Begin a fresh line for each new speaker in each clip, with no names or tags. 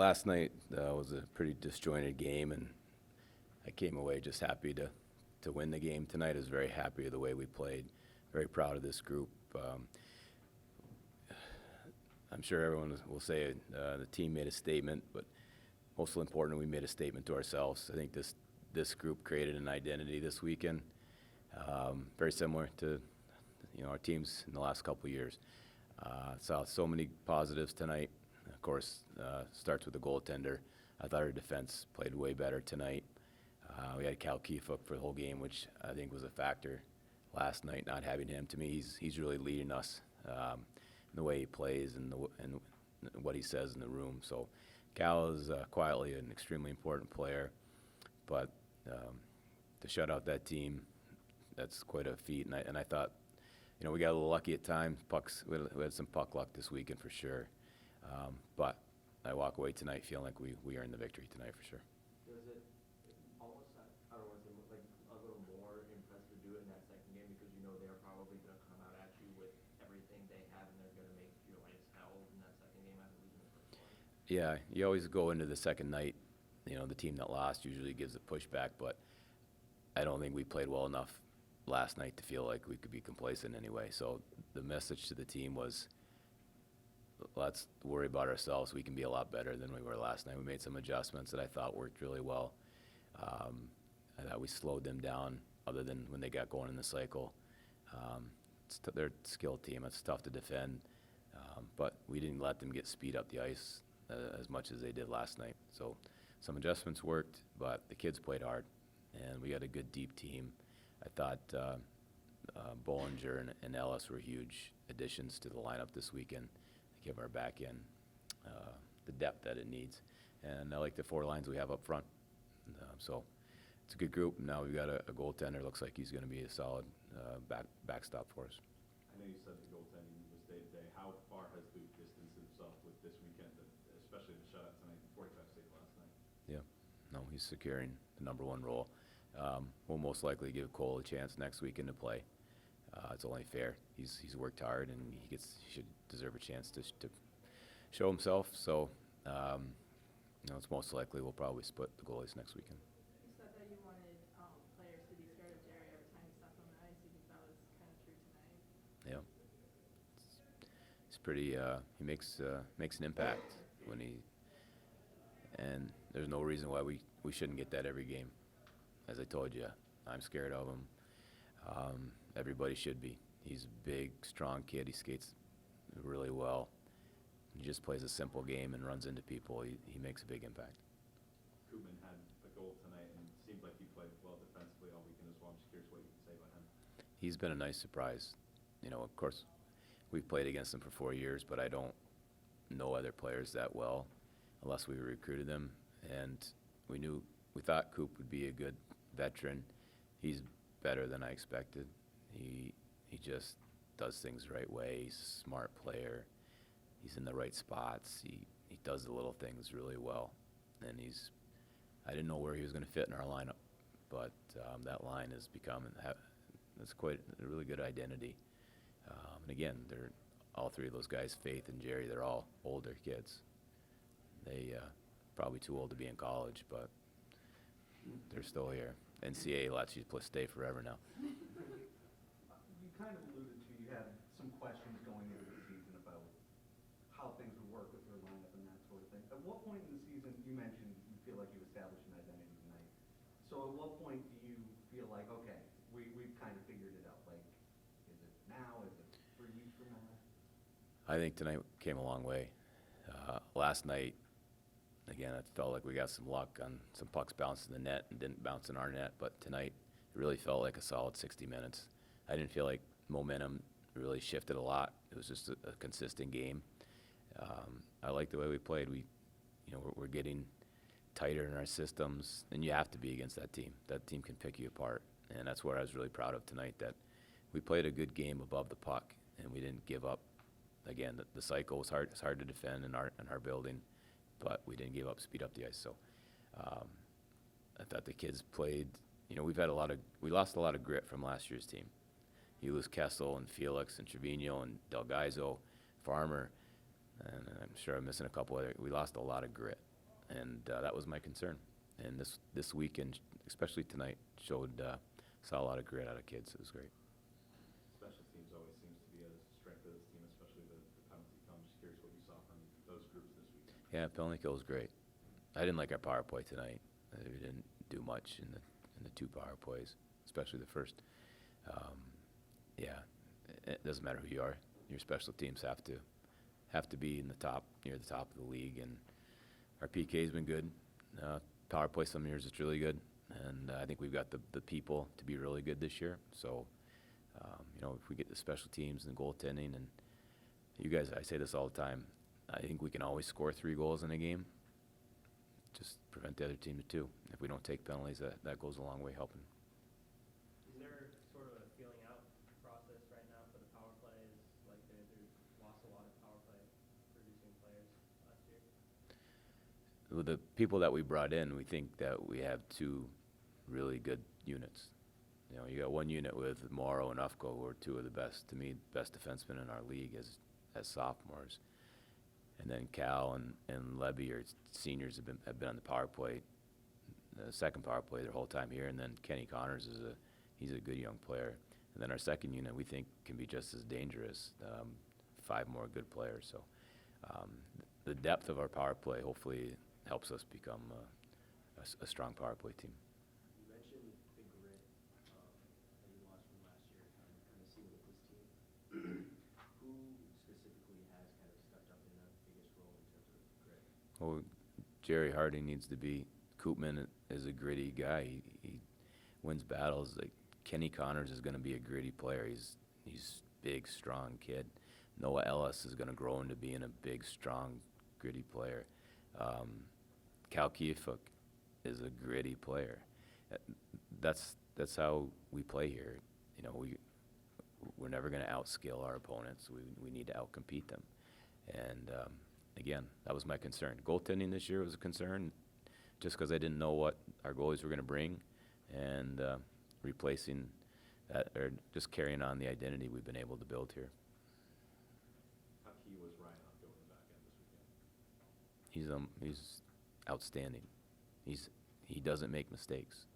last night was a pretty disjointed game, and I came away just happy to win the game. Tonight I was very happy with the way we played. Very proud of this group. I'm sure everyone will say the team made a statement, but most important, we made a statement to ourselves. I think this group created an identity this weekend, very similar to our teams in the last couple of years. Saw so many positives tonight. Of course, starts with the goaltender. I thought our defense played way better tonight. We had Cal Keefup for the whole game, which I think was a factor last night. Not having him, to me, he's really leading us in the way he plays and what he says in the room. So Cal is quietly an extremely important player, but to shut out that team, that's quite a feat. And I thought, we got a little lucky at times. We had some puck luck this weekend for sure. But I walk away tonight feeling like we earned the victory tonight for sure.
Does it almost, I don't want to say, look like a little more impressive to do it in that second game because they're probably going to come out at you with everything they have and they're going to make your lights hell in that second game after losing the first one?
Yeah, you always go into the second night, the team that lost usually gives a pushback, but I don't think we played well enough last night to feel like we could be complacent anyway. So the message to the team was, let's worry about ourselves. We can be a lot better than we were last night. We made some adjustments that I thought worked really well. I thought we slowed them down other than when they got going in the cycle. They're a skilled team. It's tough to defend. But we didn't let them get speed up the ice as much as they did last night. So some adjustments worked, but the kids played hard, and we got a good, deep team. I thought Bollinger and Ellis were huge additions to the lineup this weekend to give our back end the depth that it needs. And I like the four lines we have up front. So it's a good group. Now we've got a goaltender. Looks like he's going to be a solid backstop for us.
I know you said the goaltending was day-to-day. How far has Luke distanced himself with this weekend, especially the shutout tonight, 45 saves last night?
Yeah. No, he's securing the number one role. We'll most likely give Cole a chance next weekend to play. It's only fair. He's worked hard, and he should deserve a chance to show himself. So, it's most likely we'll probably split the goalies next weekend.
You said that you wanted players to be scared of Jerry every time he stepped on the ice. Do you think that was kind of true tonight?
Yeah. It's pretty. He makes an impact and there's no reason why we shouldn't get that every game. As I told you, I'm scared of him. Everybody should be. He's a big, strong kid. He skates really well. He just plays a simple game and runs into people. He makes a big impact.
Koopman had a goal tonight, and it seemed like he played well defensively all weekend as well. I'm just curious what you can say about him.
He's been a nice surprise. Of course, we've played against him for 4 years, but I don't know other players that well unless we recruited them. And we thought Coop would be a good veteran. He's better than I expected. He just does things the right way. He's a smart player. He's in the right spots. He does the little things really well. And I didn't know where he was going to fit in our lineup, but that line has become, that's quite a really good identity. And again, all three of those guys, Faith and Jerry, they're all older kids. They probably too old to be in college, but they're still here. NCAA lets you stay forever now.
You kind of alluded to, you had some questions going into the season about how things would work with your lineup and that sort of thing. At what point in the season, you mentioned you feel like you established an identity tonight. So at what point do you feel like, okay, we've kind of figured it out? Like, is it now? Is it 3 weeks from now?
I think tonight came a long way. Last night, again, it felt like we got some luck on some pucks bounced in the net and didn't bounce in our net. But tonight, it really felt like a solid 60 minutes. I didn't feel like momentum really shifted a lot. It was just a consistent game. I like the way we played. We're getting tighter in our systems, and you have to be against that team. That team can pick you apart, and that's what I was really proud of tonight, that we played a good game above the puck, and we didn't give up. Again, the cycle was hard. It's hard to defend in our building, but we didn't give up, speed up the ice. So I thought the kids played. We lost a lot of grit from last year's team. You lose Kessel and Felix and Trevino and Delgaizo, Farmer, and I'm sure I'm missing a couple other. We lost a lot of grit, And that was my concern. And this weekend, especially tonight, saw a lot of grit out of kids. It was great.
Special teams always seems to be a strength of this team, especially the penalty kill. I'm just curious what you saw from those groups this weekend.
Yeah, penalty kill was great. I didn't like our power play tonight. We didn't do much in the two power plays, especially the first. Yeah, it doesn't matter who you are. Your special teams have to be near the top of the league. And our PK's been good. Power play some years it's really good, and I think we've got the people to be really good this year. So, if we get the special teams and goaltending, and you guys, I say this all the time, I think we can always score 3 goals in a game. Just prevent the other team to 2. If we don't take penalties, that goes a long way helping.
Is there sort of a feeling out process right now for the power plays? Like they've lost a lot of power play producing players last year.
With the people that we brought in, we think that we have 2 really good units. You got one unit with Morrow and Ufko, who are 2 of the best, to me, best defensemen in our league as sophomores. And then Cal and Levy are seniors, have been on the power play, the second power play their whole time here. And then Kenny Connors he's a good young player. And then our second unit we think can be just as dangerous. 5 more good players. So the depth of our power play hopefully helps us become a strong power play team.
You mentioned the grit that you lost from last year, kind of see with this team. Who specifically has kind of stepped up in the biggest role in terms of grit?
Well, Jerry Harding needs to be. Koopman is a gritty guy. He wins battles. Like Kenny Connors is going to be a gritty player. He's big, strong kid. Noah Ellis is going to grow into being a big, strong, gritty player. Cal Kiefuk is a gritty player. That's how we play here. We're never going to outskill our opponents. We need to outcompete them. And again, that was my concern. Goaltending this year was a concern, just because I didn't know what our goalies were going to bring, and replacing that, or just carrying on the identity we've been able to build here.
How key was Ryan Ufko in the back end this weekend?
He's outstanding. He doesn't make mistakes,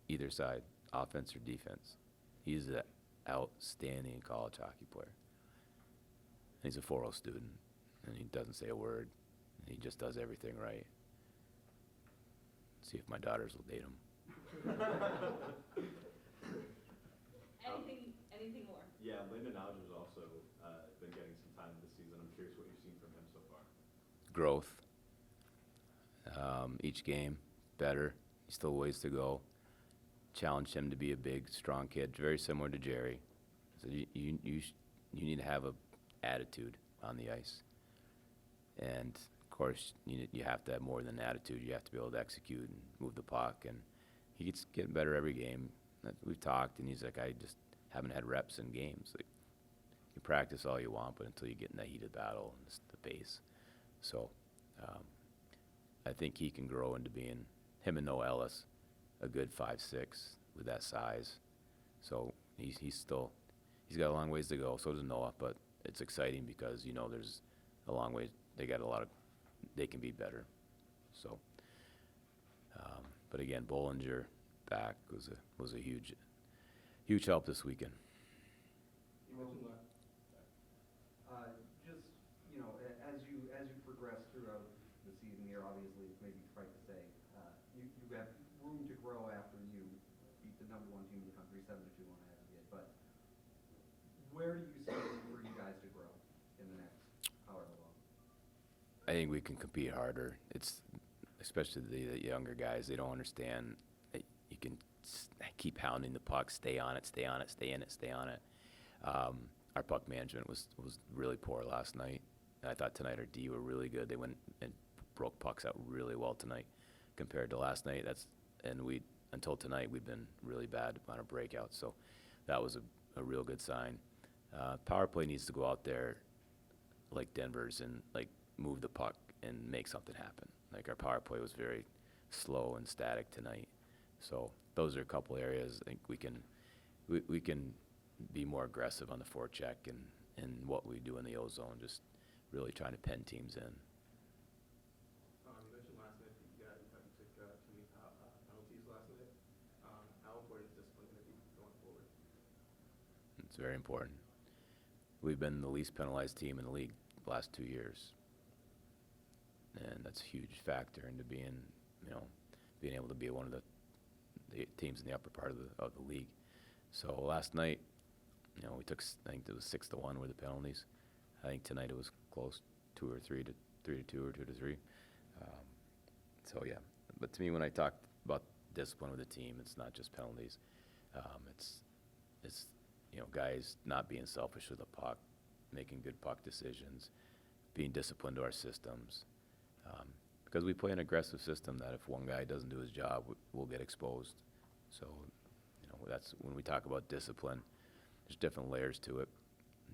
either side, offense or defense. He's an outstanding college hockey player. He's a 4.0 student, and he doesn't say a word. He just does everything right. See if my daughters will date him.
Anything more?
Yeah, Lyndon Alger's also been getting some time this season. I'm curious what you've seen from him so far.
Growth. Each game, better. Still ways to go. Challenge him to be a big, strong kid, very similar to Jerry. So you need to have a attitude on the ice. And, of course, you have to have more than attitude. You have to be able to execute and move the puck. And he gets getting better every game. We've talked, and he's like, I just haven't had reps in games. Like, you practice all you want, but until you get in that heated battle, it's the pace. So I think he can grow into being, him and Noah Ellis, a good 5'6" with that size. So he's got a long ways to go. So does Noah, but it's exciting because there's a long way. They can be better. So, but again, Bollinger back was a huge help this weekend.
You mentioned just, as you progress throughout the season here, obviously, it's maybe trite to say, you have room to grow after you beat the number 1 team in the country 7-2 on aggregate, but where do you see room for you guys to grow in the next however long?
I think we can compete harder. It's especially the younger guys. They don't understand that you can keep hounding the puck, stay on it, stay on it, stay in it, stay on it. Our puck management was really poor last night. And I thought tonight our D were really good. They went and broke pucks out really well tonight compared to last night. Until tonight we've been really bad on our breakouts. So that was a real good sign. Power play needs to go out there like Denver's and move the puck and make something happen. Our power play was very slow and static tonight. So those are a couple areas I think we can be more aggressive on the forecheck and what we do in the O zone, just really trying to pen teams in.
You mentioned last night
very important. We've been the least penalized team in the league the last 2 years. And that's a huge factor into being, being able to be one of the teams in the upper part of the league. So last night, we took, I think it was 6-1 were the penalties. I think tonight it was close, 2 or 3 to 2 or 2 to 3. So yeah, but to me, when I talk about discipline with the team, it's not just penalties. It's guys not being selfish with the puck, making good puck decisions, being disciplined to our systems. Because we play an aggressive system that if one guy doesn't do his job, we'll get exposed. So, that's when we talk about discipline. There's different layers to it.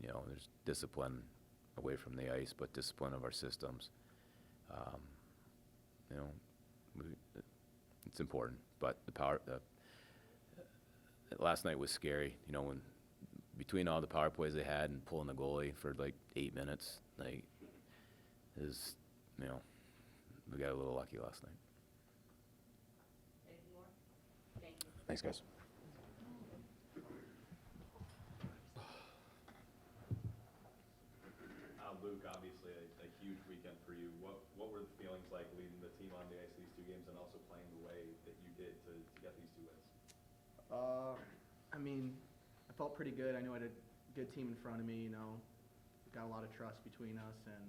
There's discipline away from the ice, but discipline of our systems. It's important. But last night was scary. When between all the power plays they had and pulling the goalie for like 8 minutes, we got a little lucky last night.
Anything more? Thank you.
Thanks, guys.
Luke, obviously a huge weekend for you. What were the feelings like leading the team on the ice these 2 games and also playing the way that you did to get these 2 wins?
I felt pretty good. I knew I had a good team in front of me, got a lot of trust between us, and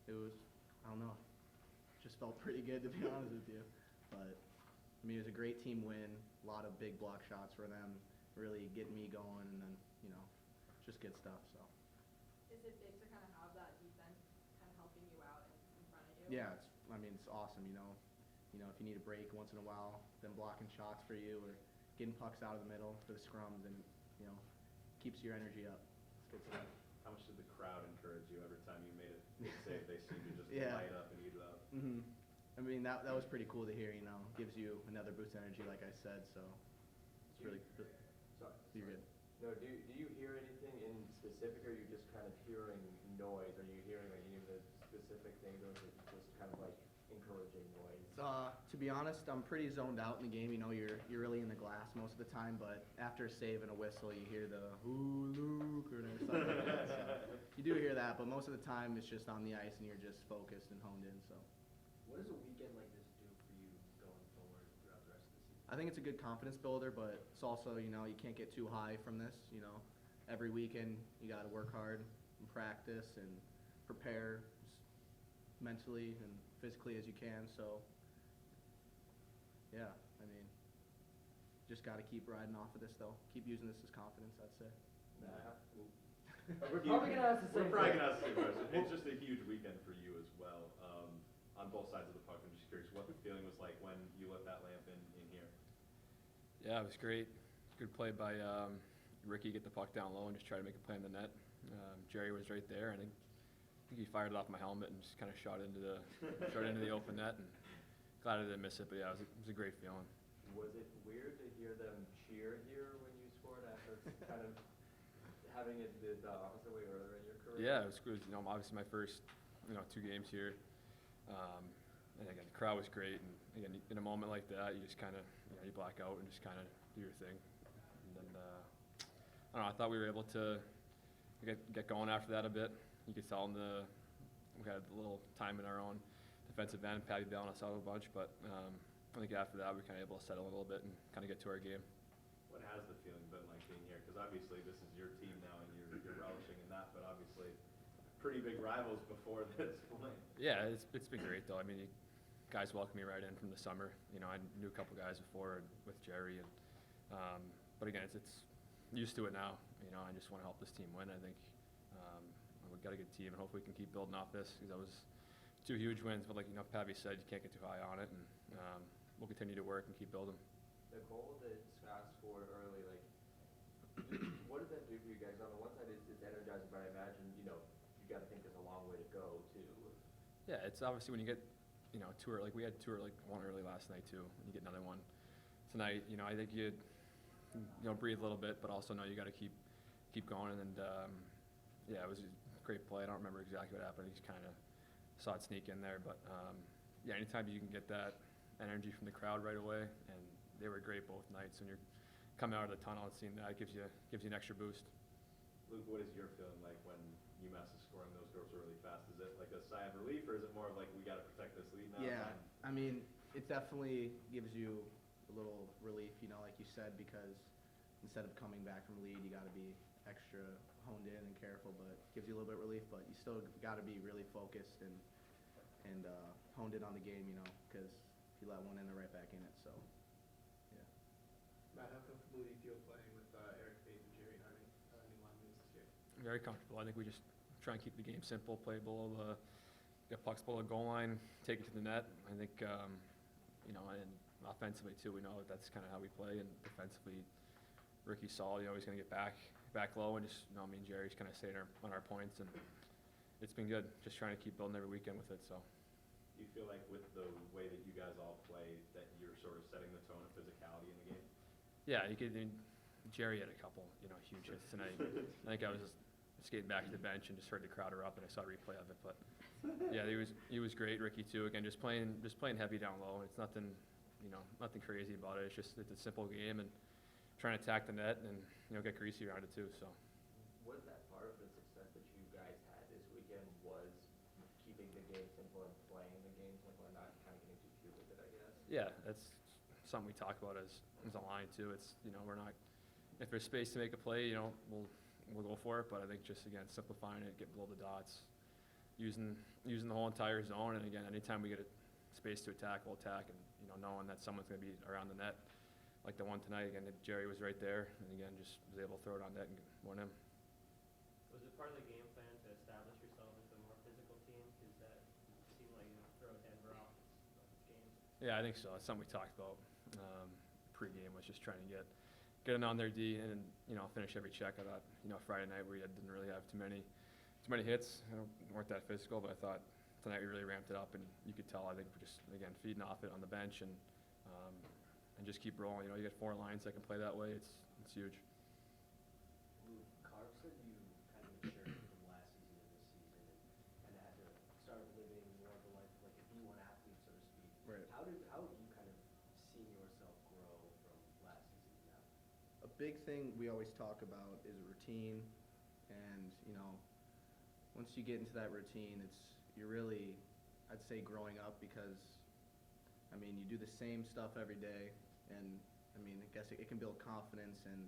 it was, I don't know, just felt pretty good, to be honest with you. But, it was a great team win, a lot of big block shots for them, really getting me going, and then, just good stuff, so.
Is it big to kind of have that defense kind of helping you out in front of you?
Yeah, it's awesome, if you need a break once in a while, them blocking shots for you, or getting pucks out of the middle for the scrums, and, keeps your energy up. It's good stuff.
How much did the crowd encourage you every time you made a big save? They seemed to just
Yeah.
light up and eat it up.
Mm-hmm. That was pretty cool to hear, gives you another boost of energy, like I said, so it's really,
Sorry.
you're good.
No, do you hear anything in specific, or are you just kind of hearing noise? Are you hearing any of the specific things, or is it just kind of like encouraging noise?
To be honest, I'm pretty zoned out in the game. You're really in the glass most of the time, but after a save and a whistle, you hear the "Ooh, Luke" or stuff like that. So you do hear that, but most of the time it's just on the ice and you're just focused and honed in. So
What does a weekend like this do for you going forward throughout the rest of the season?
I think it's a good confidence builder, but it's also you can't get too high from this. Every weekend you got to work hard and practice and prepare as mentally and physically as you can. So. Yeah, just got to keep riding off of this, though. Keep using this as confidence, I'd say.
We're probably gonna ask the same
We're probably
thing.
gonna ask the same question. It's just a huge weekend for you as well. On both sides of the puck, I'm just curious what the feeling was like when you lit that lamp in here.
Yeah, it was great. Good play by Ricky, get the puck down low and just try to make a play in the net. Jerry was right there, and I think he fired it off my helmet and just kind of shot into the open net. And glad I didn't miss it, but yeah, it was a great feeling.
Was it weird to hear them cheer here when you scored after kind of having it the opposite way earlier in your career?
Yeah, it was good. Obviously my first 2 games here, and again the crowd was great. And again, in a moment like that, you just kind of you black out and just kind of do your thing. And then I don't know. I thought we were able to get going after that a bit. You could tell we had a little time in our own defensive end, Patty bailing us out a bunch, but I think after that we were kind of able to settle a little bit and kind of get to our game.
What has the feeling been like being here? Because obviously this is your team now and you're relishing in that, but obviously pretty big rivals before this point.
Yeah, it's been great though. Guys welcomed me right in from the summer. I knew a couple guys before with Jerry, and but again, it's used to it now. I just want to help this team win. I think we've got a good team, and hopefully we can keep building off this, because that was 2 huge wins. But like Pavi said, you can't get too high on it, and we'll continue to work and keep building.
The goal that Scott scored early, what did that do for you guys? On the one side, it's energizing, but I imagine, you got to think there's a long way to go, too.
Yeah, it's obviously when you get, 2 early, we had 2 early, 1 early last night too, and you get another one tonight. I think you breathe a little bit, but also know you got to keep going. And yeah, it was a great play. I don't remember exactly what happened. He just kind of saw it sneak in there, but yeah, anytime you can get that energy from the crowd right away, and they were great both nights, and you're coming out of the tunnel and seeing that gives you an extra boost.
Luke, what is your feeling like when UMass is scoring those goals really fast? Is it like a sigh of relief, or is it more of like, we got to protect this lead now?
Yeah, I mean, it definitely gives you a little relief, you know, like you said, because instead of coming back from lead, you got to be extra honed in and careful, but it gives you a little bit of relief, but you still got to be really focused and honed in on the game, you know, because if you let one in, they're right back in it, so, yeah.
Matt, how comfortable do you feel playing with Eric Faith and Jerry Harding, new linemen this year?
Very comfortable. I think we just try and keep the game simple, play below get pucks below the goal line, take it to the net. I think, you know, and offensively too, we know that's kind of how we play, and defensively, Ricky's solid. You know, he's going to get back low, and just, you know, me and Jerry's kind of staying on our points, and it's been good. Just trying to keep building every weekend with it. So.
Do you feel like with the way that you guys all play, that you're sort of setting the tone of physicality in the game?
Yeah, you could. I mean, Jerry had a couple, you know, huge hits tonight. I think I was just skating back to the bench and just heard the crowd erupt, and I saw a replay of it. But yeah, he was great. Ricky too. Again, just playing heavy down low. It's nothing, you know, nothing crazy about it. It's a simple game, and trying to attack the net and, you know, get greasy around it too. So.
Was that part of the success that you guys had this weekend, was keeping the game simple and playing the game simple and not kind of getting too cute with it, I guess?
Yeah, that's something we talk about as a line too. It's, you know, we're not, if there's space to make a play, you know, we'll go for it. But I think just, again, simplifying it, get below the dots, using the whole entire zone. And again, anytime we get a space to attack, we'll attack. And, you know, knowing that someone's going to be around the net, like the one tonight, again, Jerry was right there. And again, just was able to throw it on net and win him.
Was it part of the game plan to establish yourself as a more physical team? Because that seemed like, you know, throw Denver off its game.
Yeah, I think so. It's something we talked about pre-game, was just trying to get it on their D and, you know, finish every check. I thought, you know, Friday night we didn't really have too many hits. Weren't that physical, but I thought tonight we really ramped it up, and you could tell. I think we're just, again, feeding off it on the bench and just keep rolling. You know, you get 4 lines that can play that way. It's huge.
Luke, Carv said you kind of matured from last season to this season and had to start living more of a life like a D1 athlete, so to speak.
Right.
How have you kind of seen yourself grow from last season to now?
A big thing we always talk about is routine, and, you know, once you get into that routine, you're really, I'd say, growing up, because, I mean, you do the same stuff every day, and, I mean, I guess it can build confidence. And,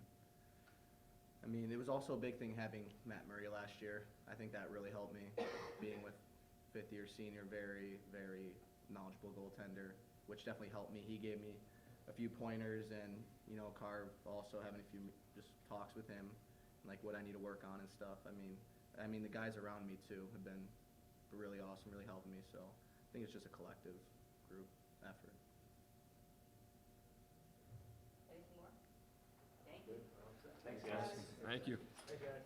I mean, it was also a big thing having Matt Murray last year. I think that really helped me, being with fifth-year senior, very, very knowledgeable goaltender, which definitely helped me. He gave me a few pointers, and, you know, Carv also having a few just talks with him, like what I need to work on and stuff. I mean, the guys around me too have been really awesome, really helping me. So I think it's just a collective group effort.
Anything more? Thank you.
Thanks, guys.
Thank you.
Hey, guys.